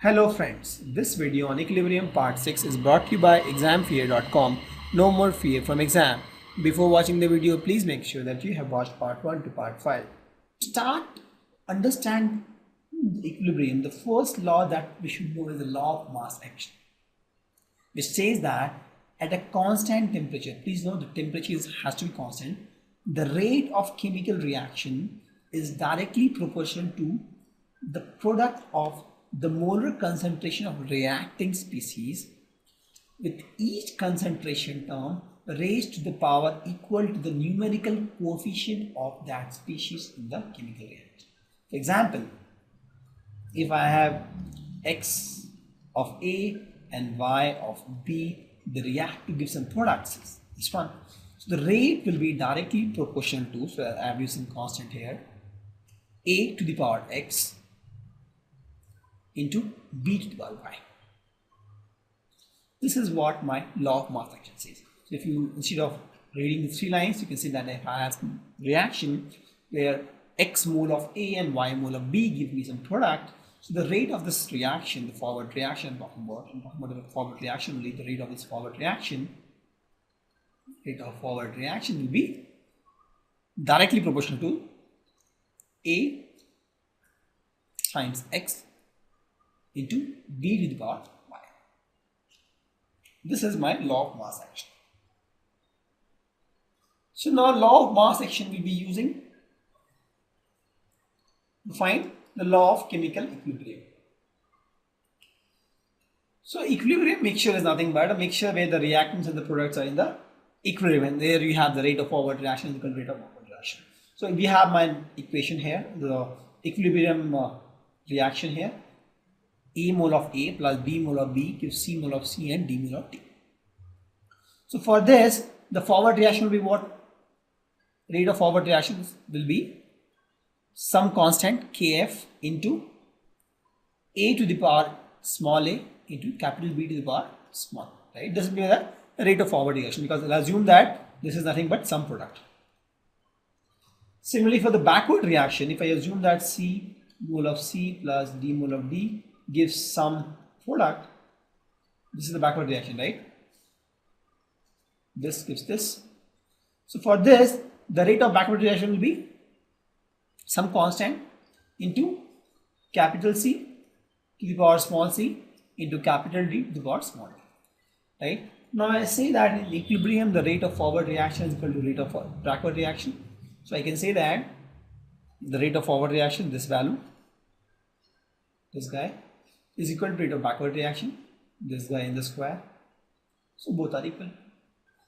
Hello friends, this video on equilibrium part 6 is brought to you by examfear.com. No more fear from exam. Before watching the video, please make sure that you have watched part 1 to part 5. To start understand the equilibrium, the first law that we should know is the law of mass action, which says that at a constant temperature, please note the temperature has to be constant, the rate of chemical reaction is directly proportional to the product of the molar concentration of reacting species with each concentration term raised to the power equal to the numerical coefficient of that species in the chemical reaction. For example, if I have X of A and Y of B, they react to give some products. This one. So the rate will be directly proportional to, so I have used some constant here, A to the power X into B to the power Y. This is what my law of mass action says. So if you, instead of reading the 3 lines, you can see that if I have some reaction where X mole of A and Y mole of B give me some product, so the rate of this reaction, the forward reaction, I'm talking about the forward reaction, only the rate of this forward reaction will be directly proportional to A times X into B to the power Y. This is my law of mass action. So now law of mass action will be using to find the law of chemical equilibrium. So equilibrium mixture is nothing but a mixture where the reactants and the products are in the equilibrium, and there you have the rate of forward reaction is equal to rate of forward reaction. So we have my equation here, the equilibrium reaction here. A mole of A plus B mole of B gives C mole of C and D mole of D. So for this, the forward reaction will be what? Rate of forward reactions will be some constant Kf into A to the power small a into capital B to the power small, right? This will be the rate of forward reaction, because I'll assume that this is nothing but some product. Similarly, for the backward reaction, if I assume that C mole of C plus D mole of D gives some product, this is the backward reaction, right? This gives this. So for this, the rate of backward reaction will be some constant into capital C to the power small c into capital D to the power small d, right? Now I say that in equilibrium the rate of forward reaction is equal to rate of backward reaction. So I can say that the rate of forward reaction, this value, this guy, is equal to rate of backward reaction, this guy in the square. So both are equal.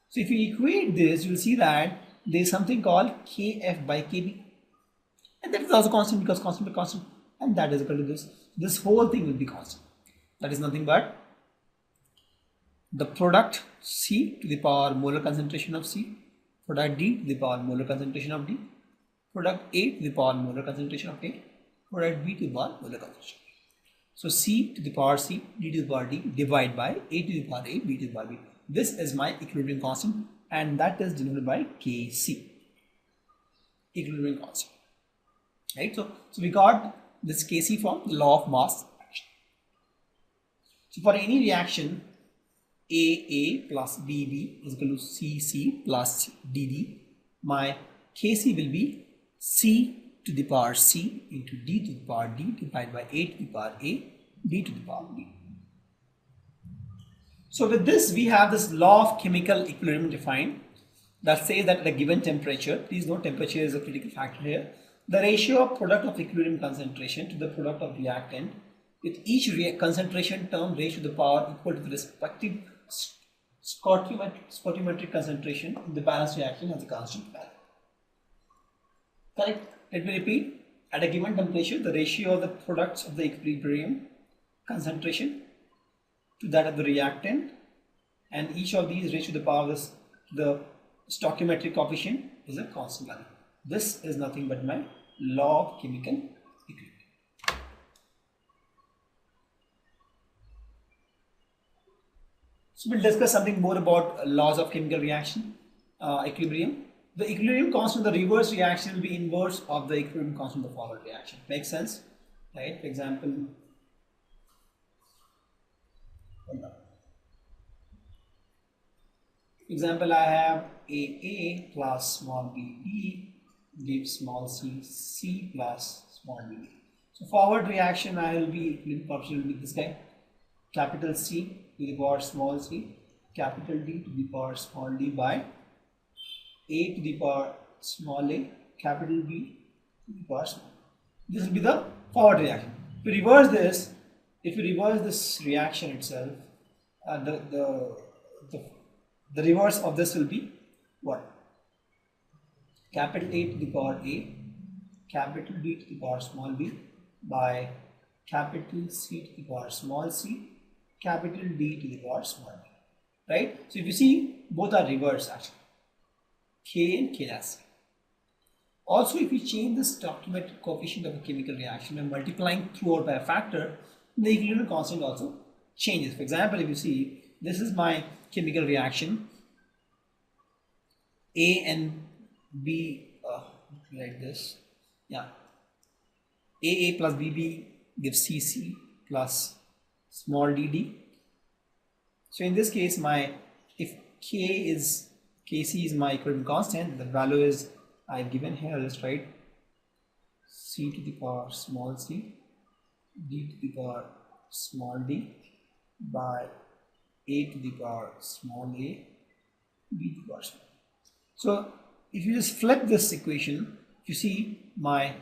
So if you equate this, you will see that there is something called Kf by Kb, and that is also constant because constant by constant, and that is equal to this. This whole thing will be constant. That is nothing but the product C to the power molar concentration of C, product D to the power molar concentration of D, product A to the power molar concentration of A, product B to the power molar concentration. So C to the power C, D to the power D, divide by A to the power A, B to the power B. This is my equilibrium constant, and that is denoted by Kc, equilibrium constant, right? So we got this Kc from the law of mass action. So for any reaction, AA plus BB is equal to CC plus DD, my Kc will be C to the power C into D to the power D divided by A to the power A, B to the power B. So with this, we have this law of chemical equilibrium defined that says that at a given temperature, please note temperature is a critical factor here, the ratio of product of equilibrium concentration to the product of reactant with each concentration term raised to the power equal to the respective stoichiometric concentration in the balanced reaction has a constant value. Correct? Let me repeat. At a given temperature, the ratio of the products of the equilibrium concentration to that of the reactant, and each of these raised to the power of the stoichiometric coefficient is a constant value. This is nothing but my law of chemical equilibrium. So we'll discuss something more about laws of chemical reaction, equilibrium. The equilibrium constant of the reverse reaction will be inverse of the equilibrium constant of the forward reaction. Makes sense, right? For example, Example, I have AA plus small bb gives small c plus small bb. So forward reaction, I will be equilibrium coefficient will be this guy, capital C to the power small c, capital D to the power small d by a to the power small a, capital B to the power small. This will be the forward reaction. If you reverse this reaction itself, the reverse of this will be what? Capital A to the power A, capital B to the power small b by capital C to the power small c, capital D to the power small d. Right? So if you see, both are reversed actually. K and K dash. Also, if you change the stoichiometric coefficient of a chemical reaction and multiplying throughout by a factor, the equilibrium constant also changes. For example, if you see, this is my chemical reaction, A and B, like this, yeah, AA plus BB gives CC plus small dd. So in this case, if Kc is my equilibrium constant, the value is I've given here, just write C to the power small c, D to the power small d by A to the power small a, B to the power small. So if you just flip this equation, you see my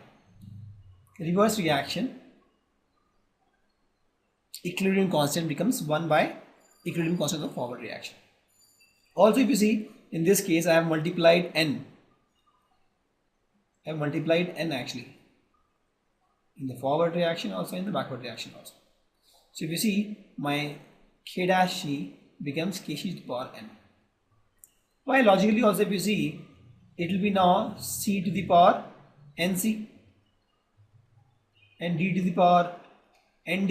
reverse reaction, equilibrium constant becomes 1 by equilibrium constant of forward reaction. Also, if you see, in this case I have multiplied n. I have multiplied n actually in the forward reaction, also in the backward reaction also. So if you see, my K dash C becomes Kc to the power n. Why logically also, if you see, it will be now C to the power nc and D to the power nd.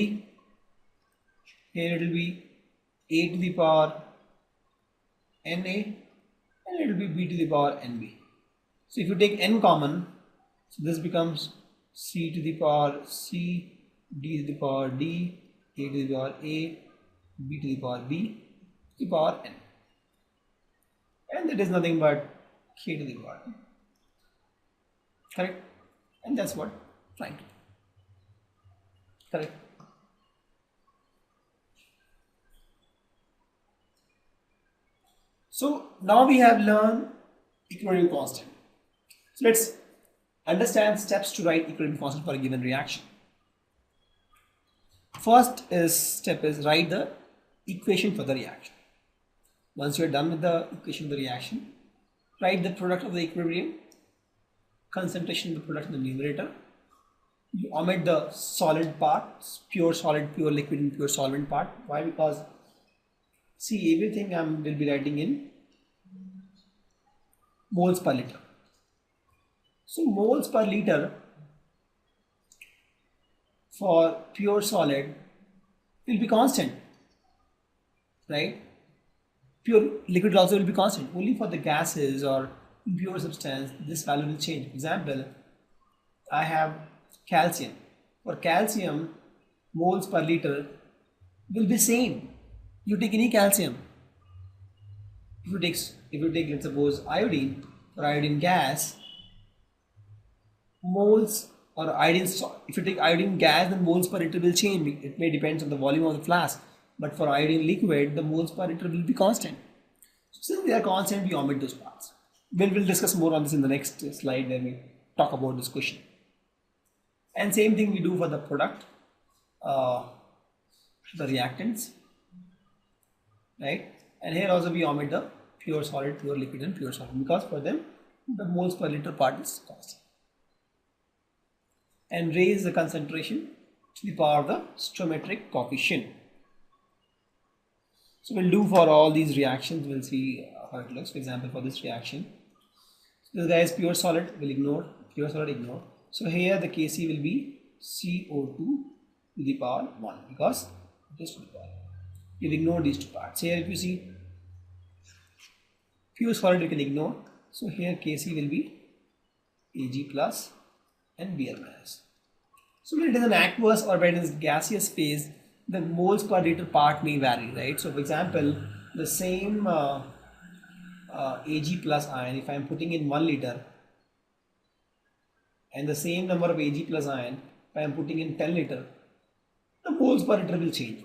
Here it will be A to the power na and it will be B to the power nb. So if you take n common, so this becomes C to the power C, D to the power D, A to the power A, B to the power B, to the power n. And that is nothing but K to the power n. Correct? And that's what I'm trying to do. Correct? So now we have learned equilibrium constant. So let's understand steps to write equilibrium constant for a given reaction. First step is write the equation for the reaction. Once you are done with the equation of the reaction, write the product of the equilibrium, concentration of the product in the numerator. You omit the solid part, pure solid, pure liquid and pure solvent part. Why? Because see, everything I will be writing in moles per liter. So moles per liter for pure solid will be constant, right? Pure liquid also will be constant. Only for the gases or impure substance, this value will change. For example, I have calcium. For calcium, moles per liter will be same. You take any calcium. If you take let's suppose iodine, or iodine gas, moles or iodine, if you take iodine gas, then moles per liter will change. It may depend on the volume of the flask, but for iodine liquid, the moles per liter will be constant. So since they are constant, we omit those parts. We'll discuss more on this in the next slide when we talk about this question. And same thing we do for the product, the reactants, right? And here also we omit the pure solid, pure liquid and pure solid, because for them the moles per liter part is constant. And raise the concentration to the power of the stoichiometric coefficient. So we'll do for all these reactions, we'll see how it looks. For example, for this reaction, this guy is pure solid, we'll ignore, pure solid ignore. So here the Kc will be CO2 to the power 1, because it is to the power. You'll ignore these two parts. Here if you see pure solid, you can ignore. So here Kc will be Ag plus and Br minus. So when it is an aqueous or when it is gaseous phase, the moles per liter part may vary, right? So for example, the same Ag plus ion, if I am putting in 1 liter, and the same number of Ag plus ion, if I am putting in 10 liter, the moles per liter will change.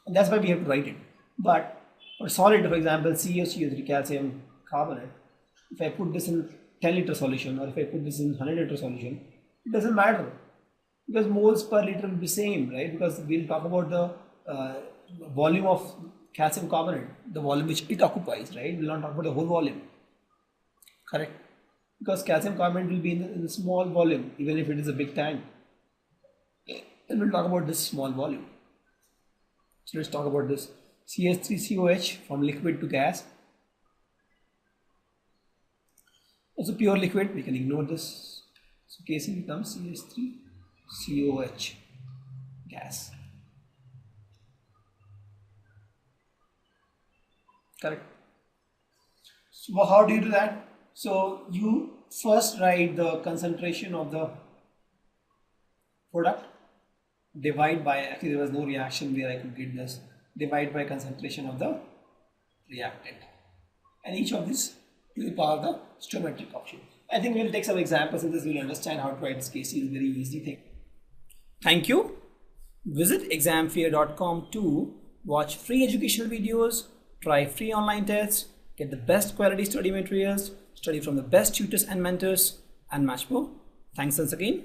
And that's why we have to write it. But for solid, for example, CaCO3 calcium carbonate, if I put this in 10 liter solution or if I put this in 100 liter solution, it doesn't matter because moles per liter will be same, right? Because we'll talk about the volume of calcium carbonate, the volume which it occupies, right? We'll not talk about the whole volume, correct? Because calcium carbonate will be in a small volume, even if it is a big tank. Then we'll talk about this small volume. So let's talk about this CH3COH from liquid to gas. Also pure liquid, we can ignore this. So Kc becomes CH3COH gas. Correct. So how do you do that? So you first write the concentration of the product, divide by, actually there was no reaction where I could get this, divide by concentration of the reactant, and each of this to the power of the stoichiometric option. I think we'll take some examples in this, we'll understand how to write this case. It's a very easy thing. Thank you. Visit examfear.com to watch free educational videos, try free online tests, get the best quality study materials, study from the best tutors and mentors, and much more. Thanks once again.